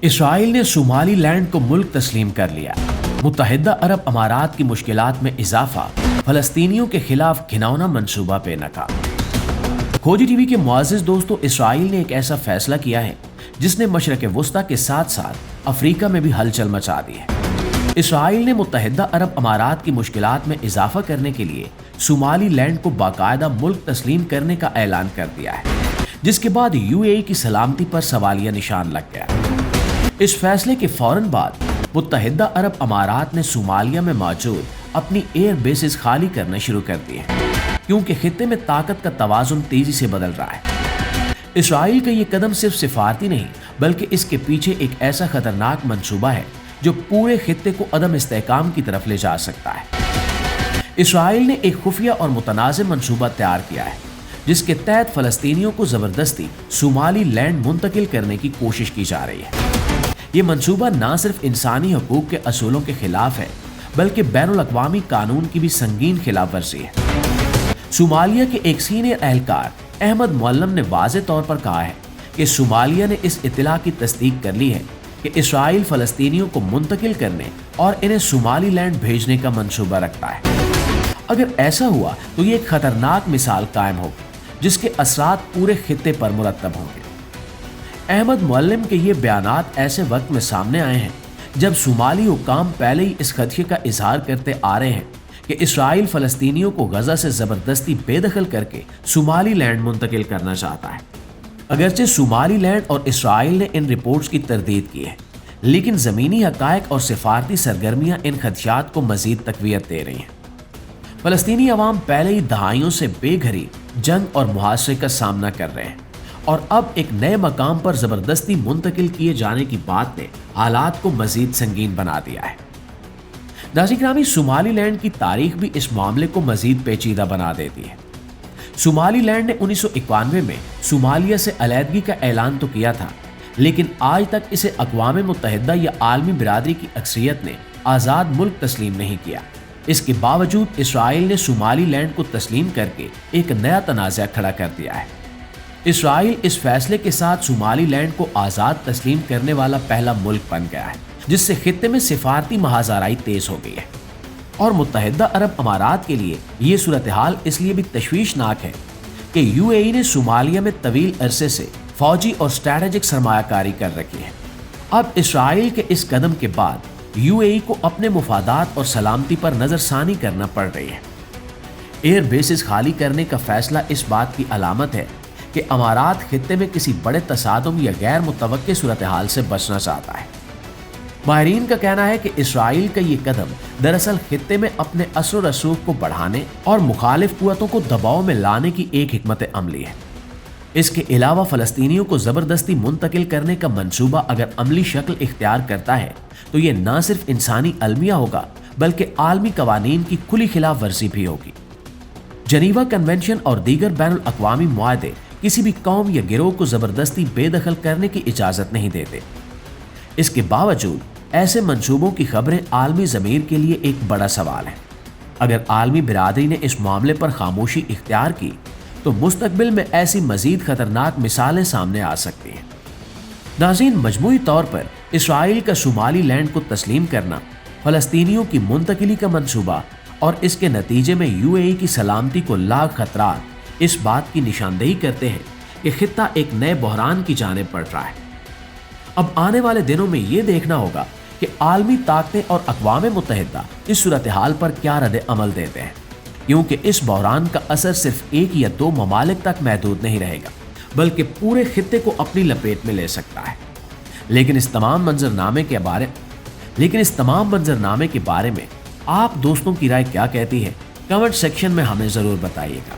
اسرائیل نے صومالی لینڈ کو ملک تسلیم کر لیا۔ متحدہ عرب امارات کی مشکلات میں اضافہ، فلسطینیوں کے خلاف گھناؤنا منصوبہ بے نقاب۔ کھوجی ٹی وی کے معزز دوستو، اسرائیل نے ایک ایسا فیصلہ کیا ہے جس نے مشرق وسطیٰ کے ساتھ ساتھ افریقہ میں بھی ہلچل مچا دی ہے۔ اسرائیل نے متحدہ عرب امارات کی مشکلات میں اضافہ کرنے کے لیے صومالی لینڈ کو باقاعدہ ملک تسلیم کرنے کا اعلان کر دیا ہے، جس کے بعد UAE کی سلامتی پر سوالیہ نشان لگ گیا۔ اس فیصلے کے فوراً بعد متحدہ عرب امارات نے صومالیہ میں موجود اپنی ایئر بیسز خالی کرنا شروع کر دیے ہیں، کیونکہ خطے میں طاقت کا توازن تیزی سے بدل رہا ہے۔ اسرائیل کا یہ قدم صرف سفارتی نہیں بلکہ اس کے پیچھے ایک ایسا خطرناک منصوبہ ہے جو پورے خطے کو عدم استحکام کی طرف لے جا سکتا ہے۔ اسرائیل نے ایک خفیہ اور متنازع منصوبہ تیار کیا ہے جس کے تحت فلسطینیوں کو زبردستی صومالی لینڈ منتقل کرنے کی کوشش کی جا رہی ہے۔ یہ منصوبہ نہ صرف انسانی حقوق کے اصولوں کے خلاف ہے بلکہ بین الاقوامی قانون کی بھی سنگین خلاف ورزی ہے۔ صومالیہ کے ایک سینئر اہلکار احمد معلم نے واضح طور پر کہا ہے کہ صومالیہ نے اس اطلاع کی تصدیق کر لی ہے کہ اسرائیل فلسطینیوں کو منتقل کرنے اور انہیں صومالی لینڈ بھیجنے کا منصوبہ رکھتا ہے۔ اگر ایسا ہوا تو یہ ایک خطرناک مثال قائم ہوگی جس کے اثرات پورے خطے پر مرتب ہوں گے۔ احمد معلم کے یہ بیانات ایسے وقت میں سامنے آئے ہیں جب صومالی حکام پہلے ہی اس خدشے کا اظہار کرتے آ رہے ہیں کہ اسرائیل فلسطینیوں کو غزہ سے زبردستی بے دخل کر کے صومالی لینڈ منتقل کرنا چاہتا ہے۔ اگرچہ صومالی لینڈ اور اسرائیل نے ان رپورٹس کی تردید کی ہے، لیکن زمینی حقائق اور سفارتی سرگرمیاں ان خدشات کو مزید تقویت دے رہی ہیں۔ فلسطینی عوام پہلے ہی دہائیوں سے بے گھری، جنگ اور محاصرے کا سامنا کر رہے ہیں، اور اب ایک نئے مقام پر زبردستی منتقل کیے جانے کی بات نے حالات کو مزید سنگین بنا دیا ہے۔ ناظرین گرامی، صومالی لینڈ کی تاریخ بھی اس معاملے کو مزید پیچیدہ بنا دیتی ہے۔ صومالی لینڈ نے 1991 میں صومالیہ سے علیحدگی کا اعلان تو کیا تھا، لیکن آج تک اسے اقوام متحدہ یا عالمی برادری کی اکثریت نے آزاد ملک تسلیم نہیں کیا۔ اس کے باوجود اسرائیل نے صومالی لینڈ کو تسلیم کر کے ایک نیا تنازع کھڑا کر دیا ہے۔ اسرائیل اس فیصلے کے ساتھ صومالی لینڈ کو آزاد تسلیم کرنے والا پہلا ملک بن گیا ہے، جس سے خطے میں سفارتی محاذرائی تیز ہو گئی ہے۔ اور متحدہ عرب امارات کے لیے یہ صورتحال اس لیے بھی تشویشناک ہے کہ UAE نے صومالیہ میں طویل عرصے سے فوجی اور اسٹریٹجک سرمایہ کاری کر رکھی ہے۔ اب اسرائیل کے اس قدم کے بعد UAE کو اپنے مفادات اور سلامتی پر نظر ثانی کرنا پڑ رہی ہے۔ ایئر بیسز خالی کرنے کا فیصلہ اس بات کی علامت ہے کہ امارات خطے میں کسی بڑے تصادم یا غیر متوقع صورتحال سے بچنا چاہتا ہے۔ ماہرین کا کہنا ہے کہ اسرائیل کا یہ قدم دراصل خطے میں اپنے اثر و رسوخ کو بڑھانے اور مخالف قوتوں کو دباؤ میں لانے کی ایک حکمت عملی ہے۔ اس کے علاوہ فلسطینیوں کو زبردستی منتقل کرنے کا منصوبہ اگر عملی شکل اختیار کرتا ہے تو یہ نہ صرف انسانی المیہ ہوگا بلکہ عالمی قوانین کی کھلی خلاف ورزی بھی ہوگی۔ جنیوا کنونشن اور دیگر بین الاقوامی معاہدے کسی بھی قوم یا گروہ کو زبردستی بے دخل کرنے کی اجازت نہیں دیتے۔ اس کے باوجود ایسے منصوبوں کی خبریں عالمی ضمیر کے لیے ایک بڑا سوال ہے۔ اگر عالمی برادری نے اس معاملے پر خاموشی اختیار کی تو مستقبل میں ایسی مزید خطرناک مثالیں سامنے آ سکتی ہیں۔ ناظرین، مجموعی طور پر اسرائیل کا صومالی لینڈ کو تسلیم کرنا، فلسطینیوں کی منتقلی کا منصوبہ اور اس کے نتیجے میں UAE کی سلامتی کو لاحق خطرات اس بات کی نشاندہی کرتے ہیں کہ خطہ ایک نئے بحران کی جانب بڑھ رہا ہے۔ اب آنے والے دنوں میں یہ دیکھنا ہوگا کہ عالمی طاقتیں اور اقوام متحدہ اس صورتحال پر کیا رد عمل دیتے ہیں، کیونکہ اس بحران کا اثر صرف ایک یا دو ممالک تک محدود نہیں رہے گا بلکہ پورے خطے کو اپنی لپیٹ میں لے سکتا ہے۔ لیکن اس تمام منظرنامے کے بارے میں آپ دوستوں کی رائے کیا کہتی ہے؟ کمنٹ سیکشن میں ہمیں ضرور بتائیے گا۔